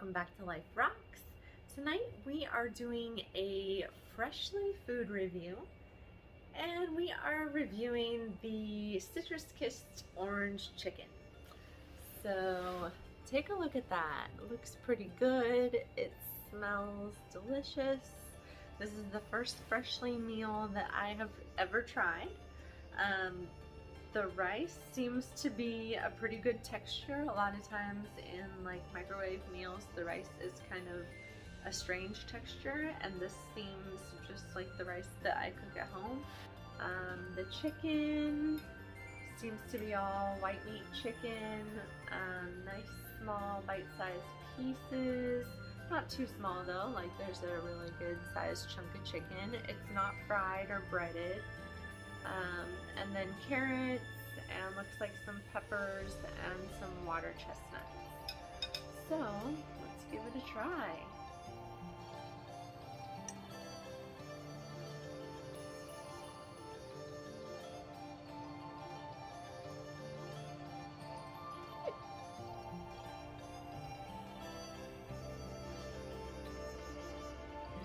welcome back to Life Rocks. Tonight we are doing a Freshly food review, and we are reviewing the citrus kissed orange chicken. So take a look at that. It looks pretty good. It smells delicious. This is the first Freshly meal that I have ever tried. The rice seems to be a pretty good texture. A lot of times in like microwave meals, the rice is kind of a strange texture, and this seems just like the rice that I cook at home. The chicken seems to be all white meat chicken, nice small bite-sized pieces. Not too small though, like there's a really good sized chunk of chicken. It's not fried or breaded. And then carrots, and looks like some peppers and some water chestnuts. So let's give it a try.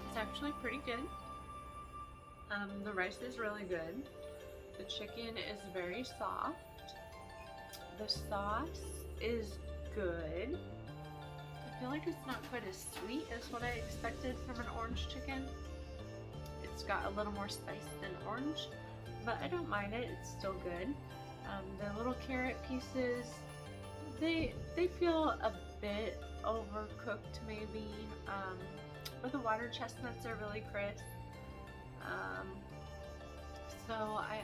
It's actually pretty good. The rice is really good. The chicken is very soft. The sauce is good. I feel like it's not quite as sweet as what I expected from an orange chicken. It's got a little more spice than orange, but I don't mind it. It's still good. The little carrot pieces, they feel a bit overcooked maybe, but the water chestnuts are really crisp. So I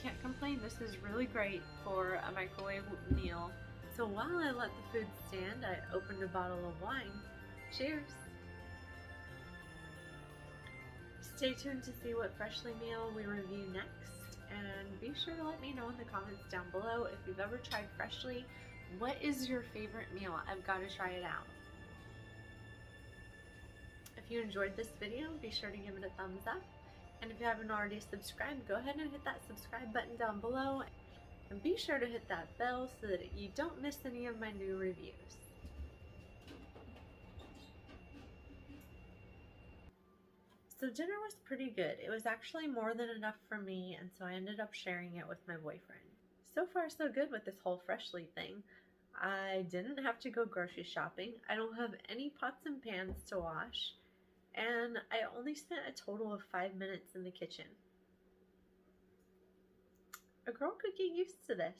can't complain. This is really great for a microwave meal. So while I let the food stand, I opened a bottle of wine. Cheers! Stay tuned to see what Freshly meal we review next, and be sure to let me know in the comments down below if you've ever tried Freshly. What is your favorite meal? I've got to try it out. If you enjoyed this video, be sure to give it a thumbs up. And if you haven't already subscribed, go ahead and hit that subscribe button down below. And be sure to hit that bell so that you don't miss any of my new reviews. So dinner was pretty good. It was actually more than enough for me, and so I ended up sharing it with my boyfriend. So far so good with this whole Freshly thing. I didn't have to go grocery shopping. I don't have any pots and pans to wash. And I only spent a total of 5 minutes in the kitchen. A girl could get used to this.